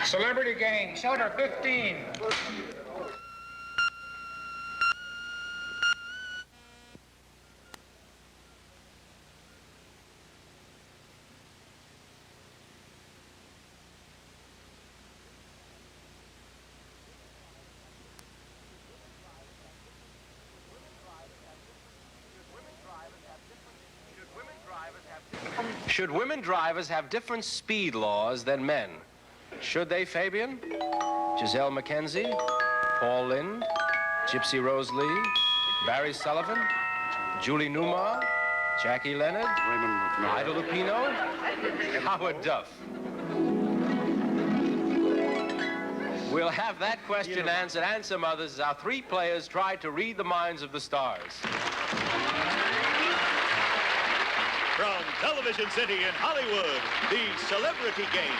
Celebrity game, shoulder 15. Should women drivers have different speed laws than men? Should they, Fabian? Giselle McKenzie, Paul Lind, Gypsy Rose Lee, Barry Sullivan, Julie Newmar, Jackie Leonard, Ida Lupino, Howard Duff. We'll have that question answered and some others as our three players try to read the minds of the stars. From Television City in Hollywood, the Celebrity Game.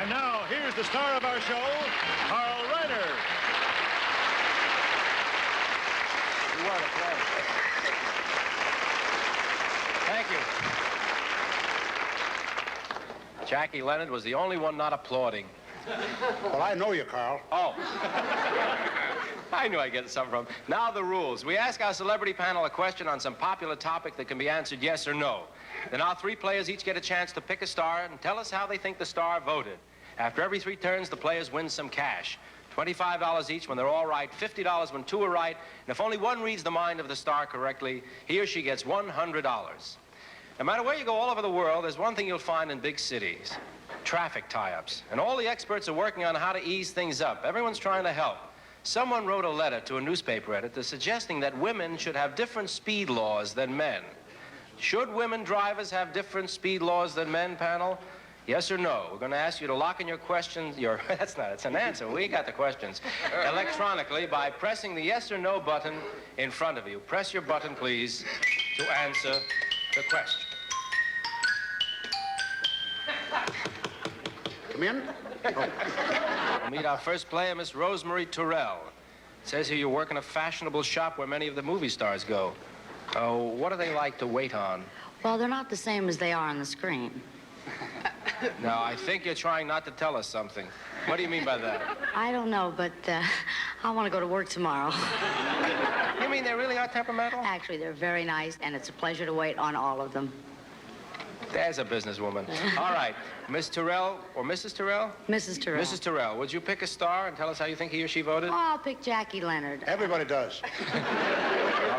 And now, here's the star of our show, Carl Reiner. You are a pleasure. Thank you. Jackie Leonard was the only one not applauding. Well, I know you, Carl. Oh. I knew I'd get something from. Now the rules. We ask our celebrity panel a question on some popular topic that can be answered yes or no. Then our three players each get a chance to pick a star and tell us how they think the star voted. After every 3 turns, the players win some cash. $25 each when they're all right, $50 when 2 are right, and if only one reads the mind of the star correctly, he or she gets $100. No matter where you go all over the world, there's one thing you'll find in big cities: traffic tie-ups. And all the experts are working on how to ease things up. Everyone's trying to help. Someone wrote a letter to a newspaper editor suggesting that women should have different speed laws than men. Should women drivers have different speed laws than men, panel? Yes or no? We're going to ask you to lock in your questions, it's an answer. We got the questions. Electronically by pressing the yes or no button in front of you. Press your button, please, to answer the question. Come in. We'll meet our first player, Miss Rosemary Terrell. It says here you work in a fashionable shop where many of the movie stars go. What do they like to wait on? Well, they're not the same as they are on the screen. Now, I think you're trying not to tell us something. What do you mean by that? I don't know, but I want to go to work tomorrow. You mean they really are temperamental? Actually, they're very nice, and it's a pleasure to wait on all of them. There's a businesswoman. All right, Miss Terrell, or Mrs. Terrell? Mrs. Terrell. Mrs. Terrell, would you pick a star and tell us how you think he or she voted? Oh, I'll pick Jackie Leonard. Everybody does. All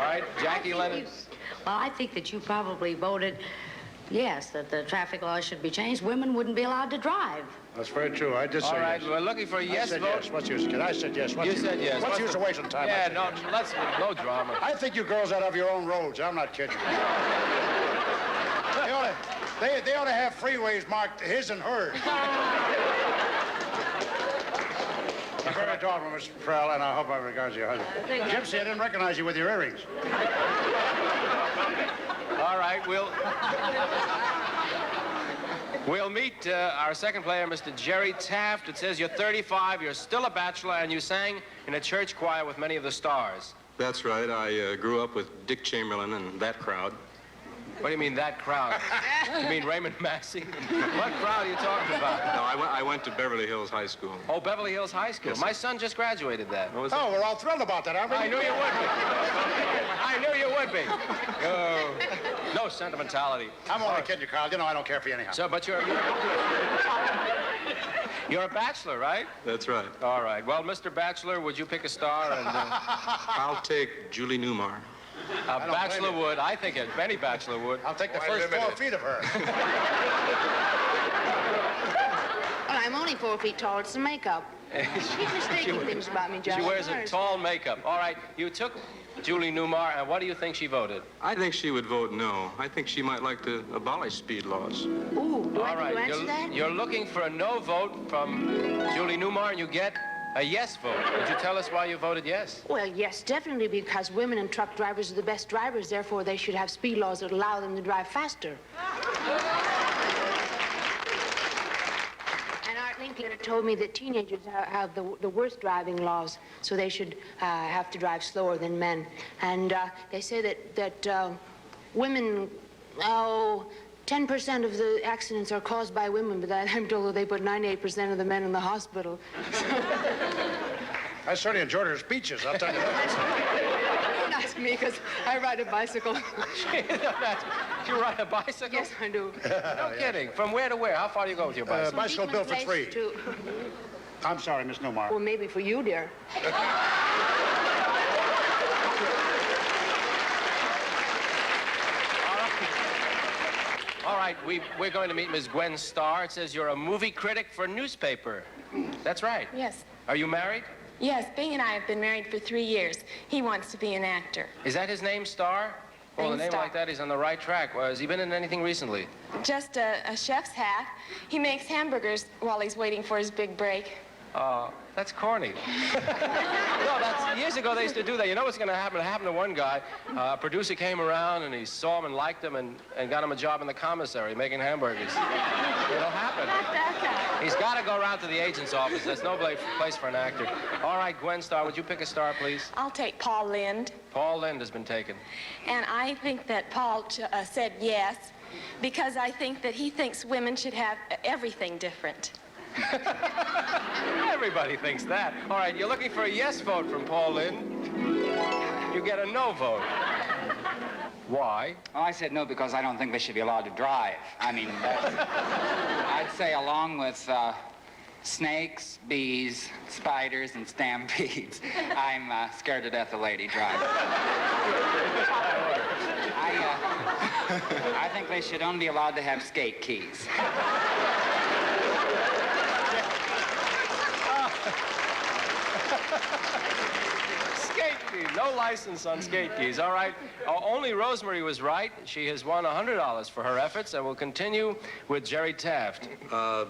right, Jackie Leonard. Well, I think that you probably voted yes, that the traffic laws should be changed. Women wouldn't be allowed to drive. That's very true. I did say yes. All right, we're looking for a yes I said vote. yes. What's use? I said yes. You said yes. What's use of wasting time? Yeah, no, yes. no drama. I think you girls ought to have your own roads. I'm not kidding. They ought to have freeways marked his and hers. You're very adorable, Mr. Terrell, and I hope I regard your husband. Gypsy, I didn't recognize you with your earrings. All right, we'll meet our second player, Mr. Jerry Taft. It says you're 35, you're still a bachelor, and you sang in a church choir with many of the stars. That's right. I grew up with Dick Chamberlain and that crowd. What do you mean, that crowd? You mean Raymond Massey? What crowd are you talking about? No, I went to Beverly Hills High School. Oh, Beverly Hills High School. Yes, my son just graduated that. Oh, we're all thrilled about that, aren't we? I knew you would be. I knew you would be. Oh, no sentimentality. I'm only kidding you, Carl. You know I don't care for you anyhow. So, but you're a bachelor, right? That's right. All right. Well, Mr. Bachelor, would you pick a star? And I'll take Julie Newmar. A bachelor would. I think any bachelor would. I'll take the first 4 feet of her. Well, I'm only 4 feet tall. It's the makeup. Keep mistaking things about me, Johnny. She wears a tall makeup. All right, you took Julie Newmar, and what do you think she voted? I think she would vote no. I think she might like to abolish speed laws. Ooh, do I need to answer that? You're looking for a no vote from Julie Newmar, and you get a yes vote. Would you tell us why you voted yes? Well, yes, definitely, because women and truck drivers are the best drivers. Therefore, they should have speed laws that allow them to drive faster. And Art Linkletter told me that teenagers have the worst driving laws, so they should have to drive slower than men. And they say that women, 10% of the accidents are caused by women, but I'm told that they put 98% of the men in the hospital. I certainly enjoyed her speeches, I'll tell you that. Don't ask me, because I ride a bicycle. You ride a bicycle? Yes, I do. No kidding. From where to where? How far do you go with your bicycle? Bicycle built for free. I'm sorry, Miss Newmar. Well, maybe for you, dear. All right, we're going to meet Ms. Gwen Starr. It says you're a movie critic for a newspaper. That's right. Yes. Are you married? Yes, Bing and I have been married for 3 years. He wants to be an actor. Is that his name, Starr? Well, a Bing name Starr. like that, he's on the right track. Well, has he been in anything recently? Just a chef's hat. He makes hamburgers while he's waiting for his big break. That's corny. No, years ago they used to do that. You know what's going to happen? It happened to one guy. A producer came around and he saw him and liked him and got him a job in the commissary making hamburgers. It'll happen. Not that guy. He's got to go around to the agent's office. There's no place for an actor. All right, Gwen Starr, would you pick a star, please? I'll take Paul Lynde. Paul Lynde has been taken. And I think that Paul said yes because I think that he thinks women should have everything different. Everybody thinks that. All right, you're looking for a yes vote from Paul Lynde. You get a no vote. Why? Well, I said no because I don't think they should be allowed to drive. I mean, I'd say along with snakes, bees, spiders, and stampedes, I'm scared to death of lady driving. I think they should only be allowed to have skate keys. Skate keys. No license on skate keys. All right. Only Rosemary was right. She has won $100 for her efforts, and we'll continue with Jerry Taft.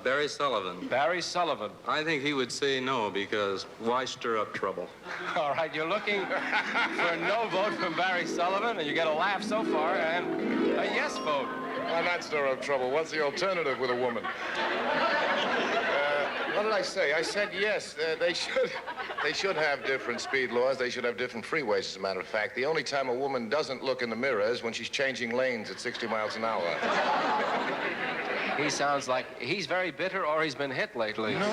Barry Sullivan. Barry Sullivan. I think he would say no because why stir up trouble? All right, you're looking for a no vote from Barry Sullivan, and you get a laugh so far, and a yes vote. Why not stir up trouble? What's the alternative with a woman? What did I say? I said yes. They should have different speed laws. They should have different freeways, as a matter of fact. The only time a woman doesn't look in the mirror is when she's changing lanes at 60 miles an hour. He sounds like he's very bitter or he's been hit lately. No.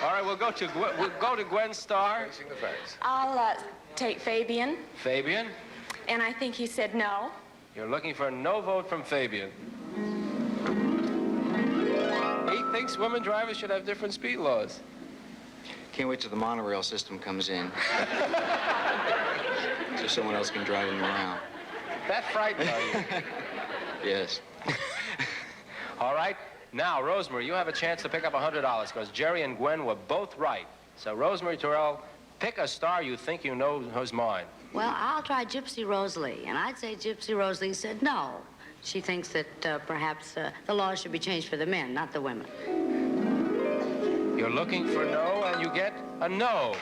All right, we'll go to Gwen Starr. Facing the facts. I'll take Fabian. Fabian? And I think he said no. You're looking for a no vote from Fabian. He thinks women drivers should have different speed laws. Can't wait till the monorail system comes in. So someone else can drive him around. That frightened you. Yes. All right. Now, Rosemary, you have a chance to pick up $100 because Jerry and Gwen were both right. So, Rosemary Terrell, pick a star you think you know who's mine. Well, I'll try Gypsy Rosalie, and I'd say Gypsy Rosalie said no. She thinks that perhaps the laws should be changed for the men, not the women. You're looking for no, and you get a no.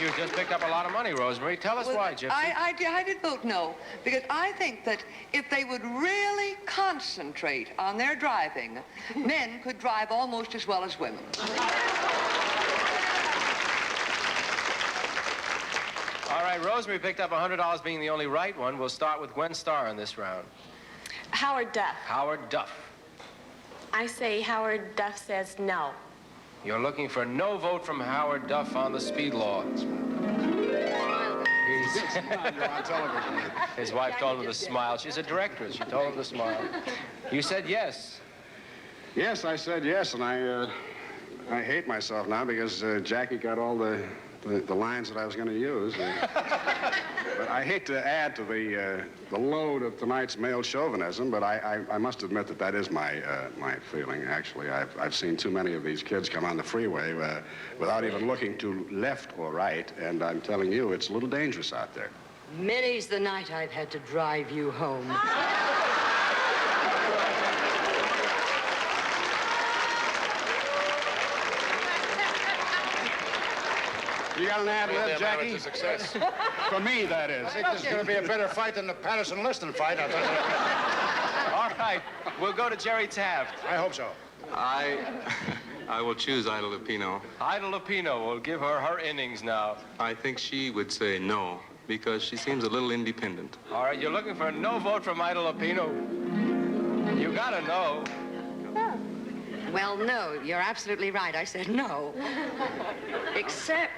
You just picked up a lot of money, Rosemary. Tell us why, Gypsy. I did vote no, because I think that if they would really concentrate on their driving, men could drive almost as well as women. All right, Rosemary picked up $100 being the only right one. We'll start with Gwen Starr in this round. Howard Duff. Howard Duff. I say Howard Duff says no. You're looking for no vote from Howard Duff on the speed law. His wife told him to smile. She's a directress. She told him to smile. You said yes. Yes, I said yes, and I hate myself now because Jackie got all the the lines that I was going to use. But I hate to add to the load of tonight's male chauvinism, but I must admit that is my feeling, actually. I've seen too many of these kids come on the freeway without even looking to left or right, and I'm telling you, it's a little dangerous out there. Many's the night I've had to drive you home. You got an ad lib, Jackie? To success. For me, that is. I think this is going to be a better fight than the Patterson-Liston fight, I'll tell you. All right, we'll go to Jerry Taft. I hope so. I will choose Ida Lupino. Ida Lupino, we'll give her innings now. I think she would say no, because she seems a little independent. All right, you're looking for a no vote from Ida Lupino. You gotta know. Well, no, you're absolutely right. I said no. Except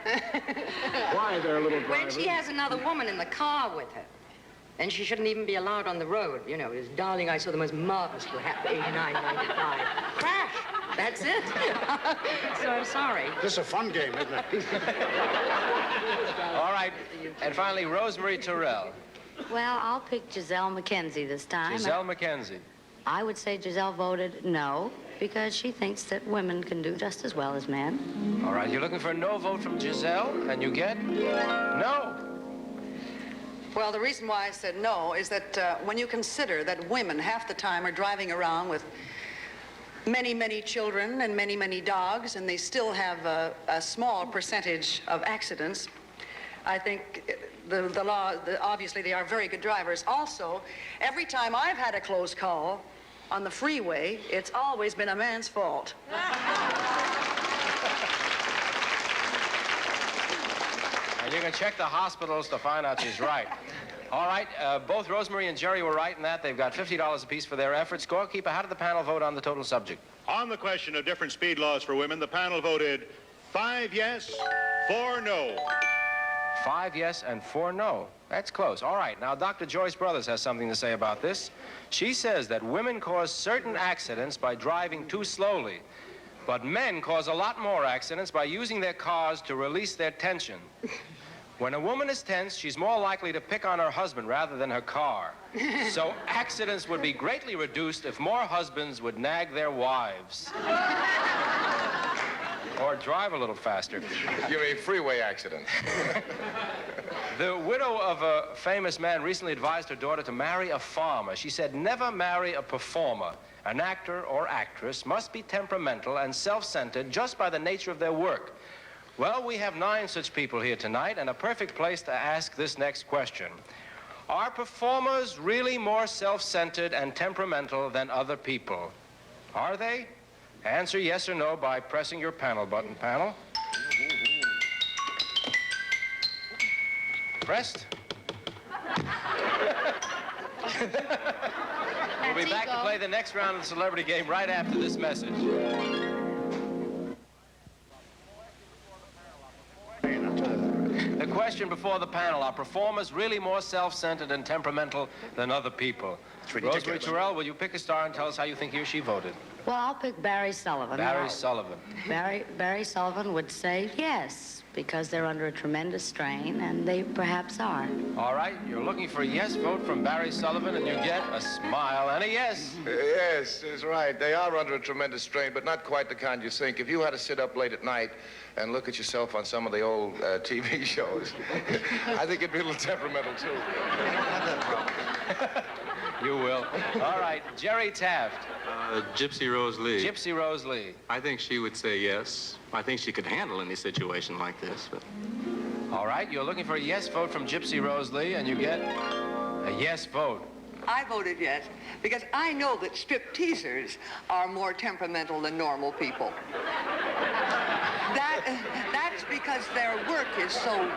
Why, there, little driver? when she has another woman in the car with her. And she shouldn't even be allowed on the road. You know, his darling, I saw the most marvelous what happened, 89.95. Crash! That's it. So I'm sorry. This is a fun game, isn't it? All right, and finally, Rosemary Terrell. Well, I'll pick Giselle McKenzie this time. Giselle McKenzie. I would say Giselle voted no, because she thinks that women can do just as well as men. All right, you're looking for a no vote from Giselle, and you get no. Well, the reason why I said no is that when you consider that women half the time are driving around with many, many children and many, many dogs, and they still have a small percentage of accidents, I think the law, obviously they are very good drivers. Also, every time I've had a close call on the freeway, it's always been a man's fault. And you can check the hospitals to find out she's right. All right, both Rosemary and Jerry were right in that. They've got $50 apiece for their efforts. Scorekeeper, how did the panel vote on the total subject? On the question of different speed laws for women, the panel voted 5 yes, 4 no. 5 yes and 4 no. That's close. All right, now Dr. Joyce Brothers has something to say about this. She says that women cause certain accidents by driving too slowly, but men cause a lot more accidents by using their cars to release their tension. When a woman is tense, she's more likely to pick on her husband rather than her car. So accidents would be greatly reduced if more husbands would nag their wives. Or drive a little faster. You mean freeway accident. The widow of a famous man recently advised her daughter to marry a farmer. She said, never marry a performer. An actor or actress must be temperamental and self-centered just by the nature of their work. Well, we have 9 such people here tonight, and a perfect place to ask this next question. Are performers really more self-centered and temperamental than other people? Are they? Answer yes or no by pressing your panel button, panel. Pressed? We'll be back to play the next round of the celebrity game right after this message. The question before the panel, are performers really more self-centered and temperamental than other people? Rosemary Terrell, will you pick a star and tell us how you think he or she voted? Well, I'll pick Barry Sullivan. Barry Sullivan. Barry Sullivan would say yes, because they're under a tremendous strain, and they perhaps are. All right, you're looking for a yes vote from Barry Sullivan, and you get a smile and a yes. Yes, that's right. They are under a tremendous strain, but not quite the kind you think. If you had to sit up late at night and look at yourself on some of the old TV shows, I think it'd be a little temperamental, too. I don't have that problem. You will. All right, Jerry Taft. Gypsy Rose Lee. Gypsy Rose Lee. I think she would say yes. I think she could handle any situation like this, but... All right, you're looking for a yes vote from Gypsy Rose Lee, and you get a yes vote. I voted yes because I know that strip-teasers are more temperamental than normal people. That's because their work is so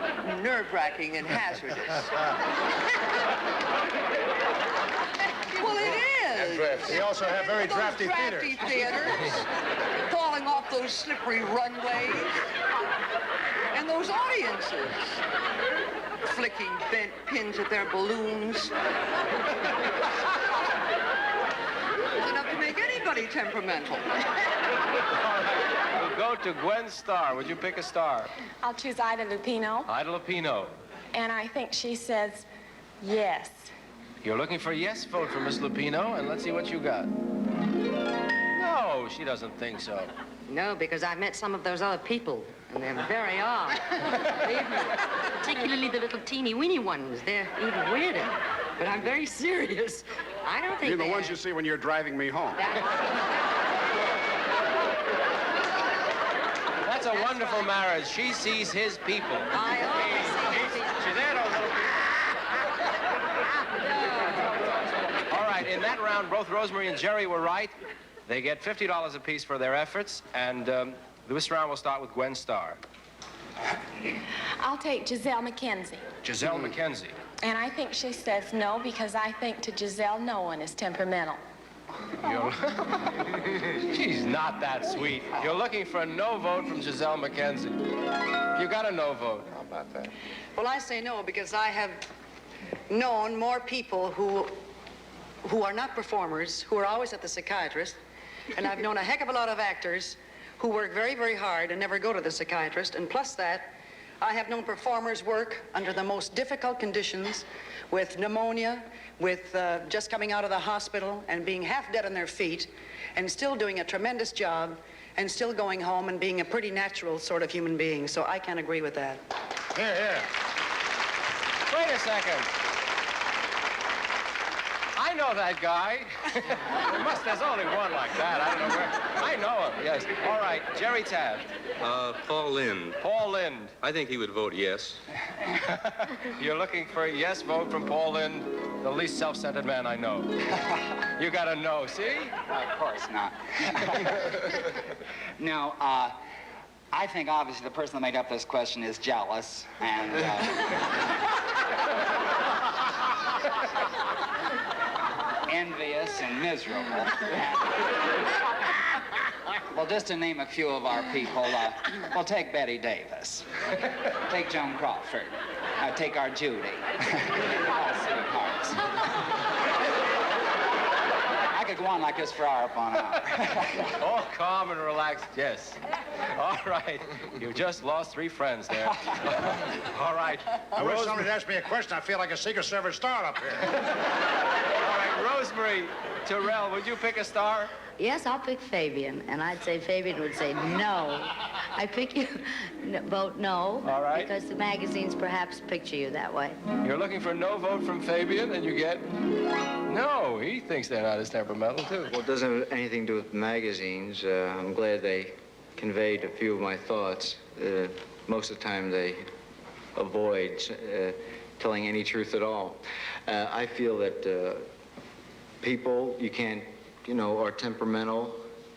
nerve-wracking and hazardous. Well, it is. They also have very Those drafty theaters. Falling off those slippery runways. And those audiences. Flicking bent pins at their balloons. It's enough to make anybody temperamental. All right, we'll go to Gwen Starr. Would you pick a star? I'll choose Ida Lupino, Ida Lupino. and I think she says yes. You're looking for a yes vote for Miss Lupino, and let's see what you got. No, she doesn't think so. No, because I met some of those other people, and they're very odd. Believe me, particularly the little teeny-weeny ones. They're even weirder. But I'm very serious. I don't think You're the ones you see when you're driving me home. That's a wonderful marriage. She sees his people. I always see his people. See there, those little people? All right, in that round, both Rosemary and Jerry were right. They get $50 apiece for their efforts, and this round will start with Gwen Starr. I'll take Giselle McKenzie. Giselle McKenzie. And I think she says no because I think to Giselle no one is temperamental. She's not that sweet. You're looking for a no vote from Giselle McKenzie. You got a no vote. How about that? Well, I say no because I have known more people who are not performers, who are always at the psychiatrist, and I've known a heck of a lot of actors who work very, very hard and never go to the psychiatrist, and plus that, I have known performers work under the most difficult conditions with pneumonia, with just coming out of the hospital and being half dead on their feet and still doing a tremendous job and still going home and being a pretty natural sort of human being. So I can't agree with that. Here, here. Wait a second. I know that guy. There's only one like that. I don't know where. I know him, yes. All right, Jerry Taft. Paul Lind. Paul Lind. I think he would vote yes. You're looking for a yes vote from Paul Lind, the least self-centered man I know. You got a no, see? Of course not. No, I think obviously the person that made up this question is jealous and envious and miserable. Well, just to name a few of our people, we'll take Betty Davis, take Joan Crawford, take our Judy, all sweethearts. I could go on like this for hour upon hour. All calm and relaxed, yes. All right, you just lost 3 friends there. All right. I wish somebody asked me a question. I feel like a Secret Service star up here. All right, Rosemary Terrell, would you pick a star? Yes, I'll pick Fabian, and I'd say Fabian would say no. I pick you, vote no. All right. Because the magazines perhaps picture you that way. You're looking for no vote from Fabian, and you get no. He thinks they're not as temperamental, too. Well, it doesn't have anything to do with magazines. I'm glad they conveyed a few of my thoughts. Most of the time, they avoid telling any truth at all. I feel that people, are temperamental.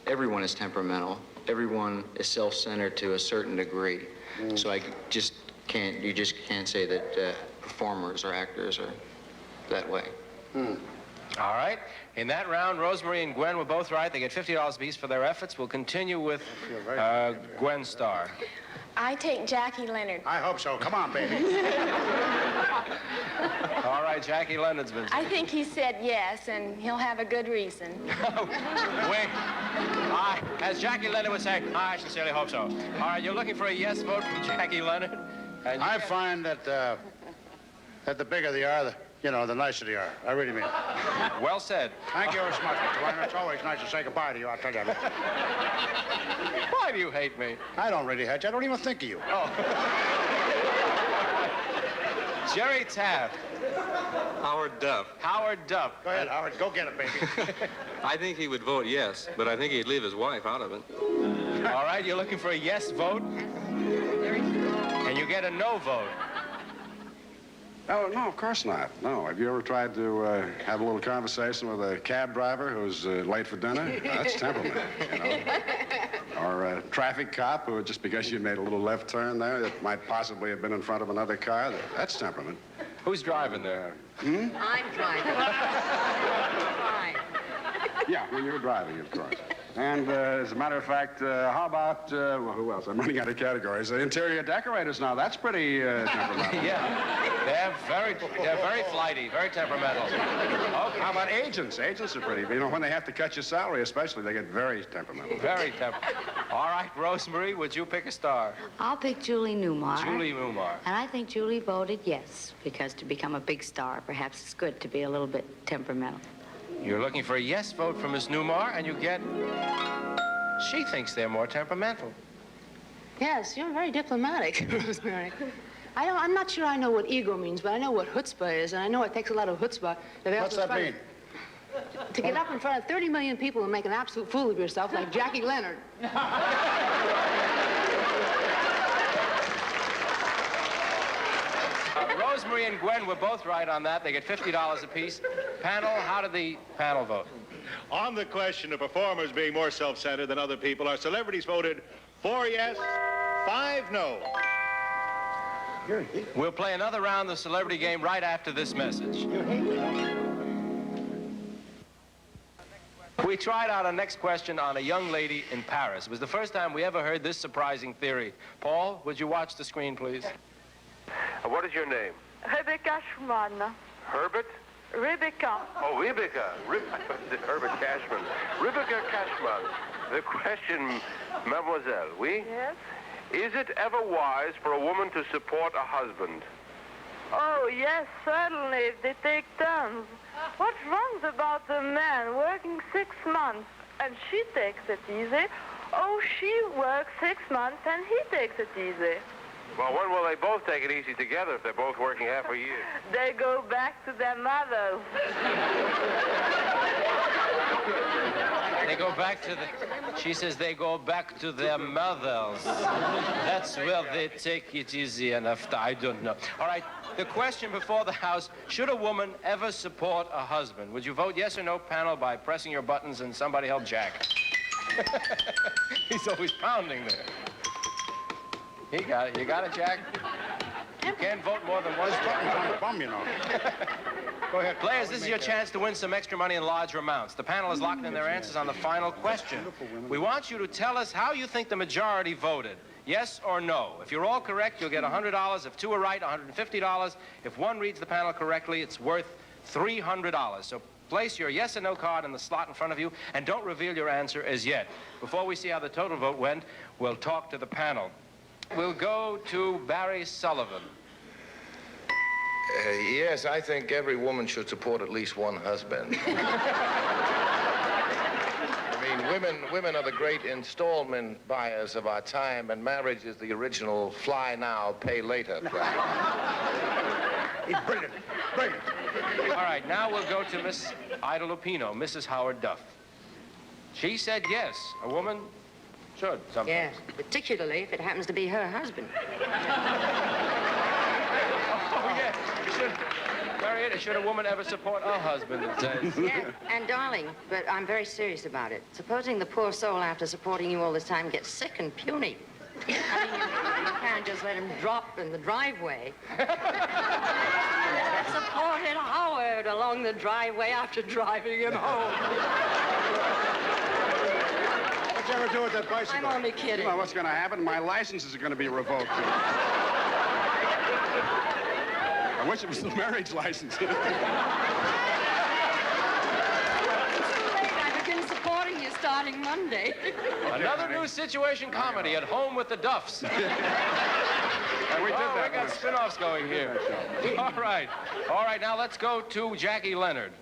Everyone is temperamental. Everyone is self-centered to a certain degree. So you just can't say that performers or actors are that way. All right. In that round, Rosemary and Gwen were both right. They get $50 apiece for their efforts. We'll continue with Gwen Starr. I take Jackie Leonard. I hope so. Come on, baby. All right, Jackie Leonard's been... I think he said yes, and he'll have a good reason. Wait. As Jackie Leonard would say, I sincerely hope so. All right, you're looking for a yes vote from Jackie Leonard? I find that the bigger they are, the nicer they are. I really mean it. Well said. Thank you very much, Mr. Weiner. It's always nice to say goodbye to you, I'll tell you that. Why do you hate me? I don't really hate you. I don't even think of you. Oh. Jerry Taft. Howard Duff. Howard Duff. Go ahead, Howard. Go get it, baby. I think he would vote yes, but I think he'd leave his wife out of it. All right, you're looking for a yes vote? And you get a no vote. Oh, no, of course not. No. Have you ever tried to have a little conversation with a cab driver who's late for dinner? That's temperament, Or a traffic cop who, just because you made a little left turn there that might possibly have been in front of another car, that's temperament. Who's driving there? I'm driving. Fine. Yeah, when you're driving, of course. And as a matter of fact, how about, well, who else? I'm running out of categories. Interior decorators now, that's pretty temperamental. Yeah, they're very flighty, very temperamental. Okay. How about agents? Agents are pretty, you know, when they have to cut your salary especially, they get very temperamental. Very temperamental. All right, Rosemary, would you pick a star? I'll pick Julie Newmar. Julie Newmar. And I think Julie voted yes, because to become a big star, perhaps it's good to be a little bit temperamental. You're looking for a yes vote from Miss Newmar, and you get... She thinks they're more temperamental. Yes, you're very diplomatic, Rosemary. I'm not sure I know what ego means, but I know what chutzpah is, and I know it takes a lot of chutzpah. What's that mean? To get up in front of 30 million people and make an absolute fool of yourself like Jackie Leonard. Rosemary and Gwen were both right on that. They get $50 apiece. Panel, how did the panel vote? On the question of performers being more self-centered than other people, our celebrities voted 4 yes, 5 no. We'll play another round of the celebrity game right after this message. We tried out our next question on a young lady in Paris. It was the first time we ever heard this surprising theory. Paul, would you watch the screen, please? What is your name? Rebecca Schumann. Herbert? Rebecca. Oh, Rebecca. Herbert Cashman. Rebecca Cashman. The question, mademoiselle, oui? Yes? Is it ever wise for a woman to support a husband? Oh, yes, certainly, if they take turns. What's wrong about the man working 6 months and she takes it easy? Oh, she works 6 months and he takes it easy. Well, when will they both take it easy together if they're both working half a year? They go back to their mothers. They go back to the... She says they go back to their mothers. That's where they take it easy enough. I don't know. All right, the question before the House, should a woman ever support a husband? Would you vote yes or no, panel, by pressing your buttons and somebody help Jack? He's always pounding there. He got it. You got it, Jack? You can't vote more than one. Button's on the bum, you know. Go ahead. Players, this is your chance to win some extra money in larger amounts. The panel is locked in their answers on the final question. We want you to tell us how you think the majority voted. Yes or no. If you're all correct, you'll get $100. If two are right, $150. If one reads the panel correctly, it's worth $300. So place your yes or no card in the slot in front of you, and don't reveal your answer as yet. Before we see how the total vote went, we'll talk to the panel. We'll go to Barry Sullivan. Yes, I think every woman should support at least one husband. I mean, women are the great installment buyers of our time, and marriage is the original fly now, pay later crap. He's brilliant. Brilliant. All right, now we'll go to Miss Ida Lupino, Mrs. Howard Duff. She said yes, a woman should sometimes. Yes, particularly if it happens to be her husband. Oh, yeah. Should a woman ever support a husband, it says. Yeah, and darling, but I'm very serious about it. Supposing the poor soul, after supporting you all this time, gets sick and puny. I mean, you can't just let him drop in the driveway. Supported Howard along the driveway after driving him home. What'd you ever do with that bicycle? I'm only kidding. Well, what's going to happen? My licenses are going to be revoked. I wish it was the marriage license. I begin supporting you starting Monday. Another new situation comedy at Home with the Duffs. We did that. We got spin-offs going here. All right, now let's go to Jackie Leonard.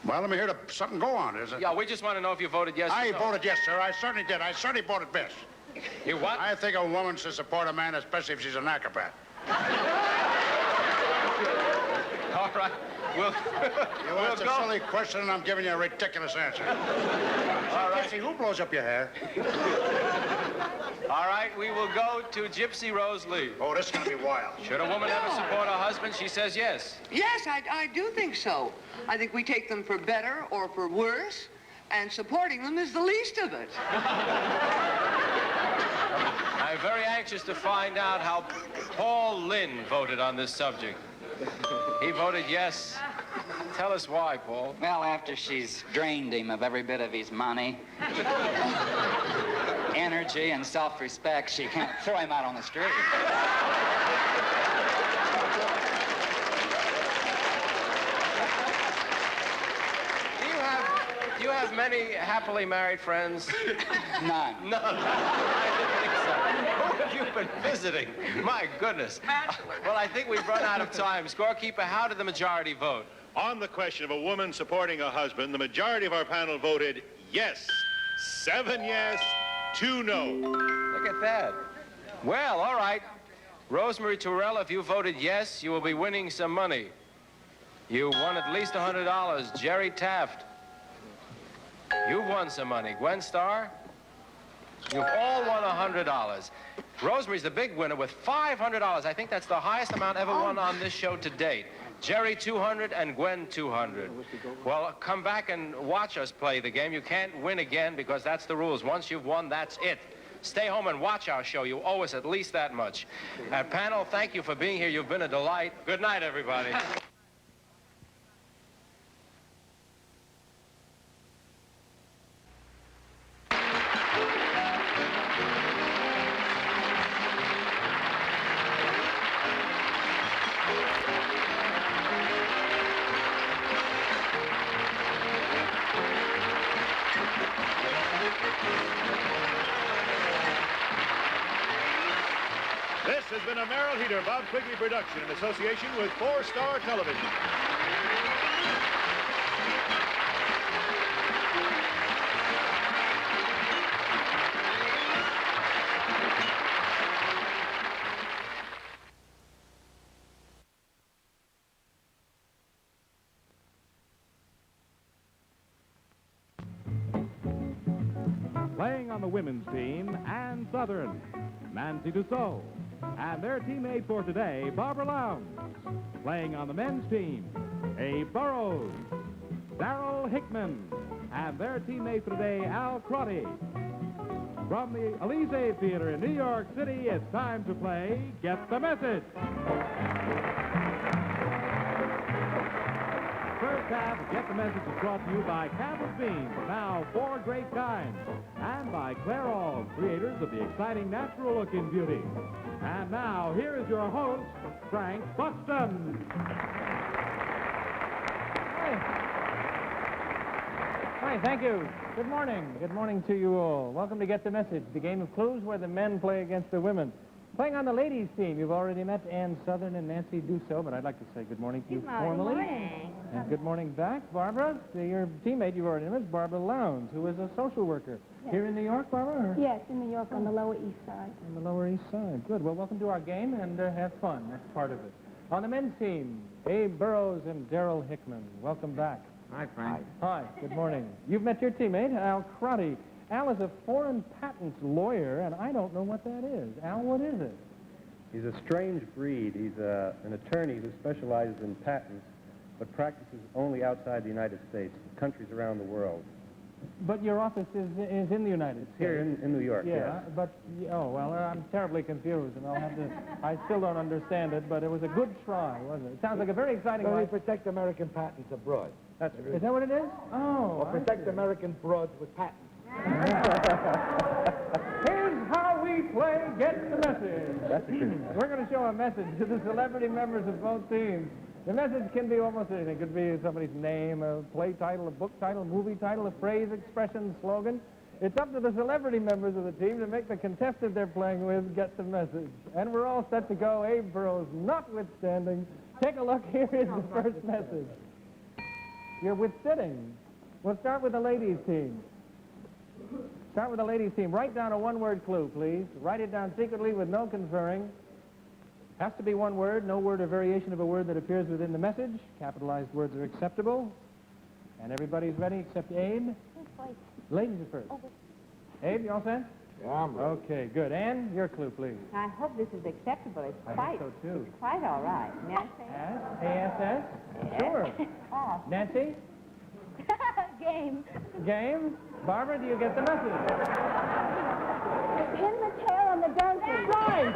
Well, let me hear something go on, is it? Yeah, we just want to know if you voted yes or no. I voted yes, sir. I certainly did. I certainly voted yes. You what? I think a woman should support a man, especially if she's an acrobat. All right. You asked a silly question, and I'm giving you a ridiculous answer. All right. Gypsy, who blows up your hair? All right, we will go to Gypsy Rose Lee. Oh, this is going to be wild. Should a woman ever support her husband? She says yes. Yes, I do think so. I think we take them for better or for worse, and supporting them is the least of it. I'm very anxious to find out how Paul Lynn voted on this subject. He voted yes. Tell us why, Paul. Well, after she's drained him of every bit of his money, energy, and self-respect, she can't throw him out on the street. Do you have many happily married friends? None. None. I didn't think so. Who have you been visiting? My goodness. Well, I think we've run out of time. Scorekeeper, how did the majority vote? On the question of a woman supporting a husband, the majority of our panel voted yes. 7 yes, 2 no. Look at that. Well, all right. Rosemary Turrell, if you voted yes, you will be winning some money. You won at least $100. Jerry Taft, you've won some money. Gwen Starr, you've all won $100. Rosemary's the big winner with $500. I think that's the highest amount ever won on this show to date. Jerry, 200, and Gwen, 200. Well, come back and watch us play the game. You can't win again because that's the rules. Once you've won, that's it. Stay home and watch our show. You owe us at least that much. Panel, thank you for being here. You've been a delight. Good night, everybody. This has been a Merrill Heater, Bob Quigley production in association with 4-Star Television. Playing on the women's team, Ann Southern, Nancy Dussault, and their teammate for today, Barbara Lowndes. Playing on the men's team, Abe Burrows, Darrell Hickman, and their teammate for today, Al Crotty. From the Elysee Theater in New York City, it's time to play Get the Message. First half of Get the Message is brought to you by Campbell's Beans, now 4 great kinds, and by Clairol, creators of the exciting natural look in beauty. And now, here is your host, Frank Buxton. Hi, thank you. Good morning. Good morning to you all. Welcome to Get the Message, the game of clues where the men play against the women. Playing on the ladies' team, you've already met Ann Southern and Nancy Dussault, but I'd like to say good morning to you formally. Good morning. And good morning back, Barbara. Your teammate you've already met is Barbara Lowndes, who is a social worker. Yes. Here in New York, Barbara? Or? Yes, in New York on the Lower East Side. On the Lower East Side. Good. Well, welcome to our game, and have fun. That's part of it. On the men's team, Abe Burrows and Darrell Hickman. Welcome back. Hi, Frank. Hi. Good morning. You've met your teammate, Al Crotty. Al is a foreign patents lawyer, and I don't know what that is. Al, what is it? He's a strange breed. He's an attorney who specializes in patents, but practices only outside the United States, countries around the world. But your office is in the United States. Here in New York, yeah, yes. But, oh, well, I'm terribly confused, and I'll have to, I still don't understand it, but it was a good try, wasn't it? It sounds like a very exciting So we life. protect American patents abroad. That's Is that what it is? Oh, Or protect American broads with patents. Here's how we play Get the Message. That's a good We're going to show a message to the celebrity members of both teams. The message can be almost anything. It could be somebody's name, a play title, a book title, movie title, a phrase, expression, slogan. It's up to the celebrity members of the team to make the contestant they're playing with get the message. And we're all set to go, Abe Burrows notwithstanding. Take a look. Here is the first message. You're withsitting. We'll start with the ladies' team. Start with the ladies' team. Write down a one-word clue, please. Write it down secretly with no conferring. Has to be one word, no word or variation of a word that appears within the message. Capitalized words are acceptable. And everybody's ready except Abe? Ladies are first. Abe, you all set? Yeah, I'm ready. Okay, good. Ann, your clue, please. I hope this is acceptable. It's I quite, think so, too. it's quite all right. Nancy? A-S-S? Sure. Oh. Nancy? Game. Game? Barbara, do you get the message? Pin the tail on the donkey. Right!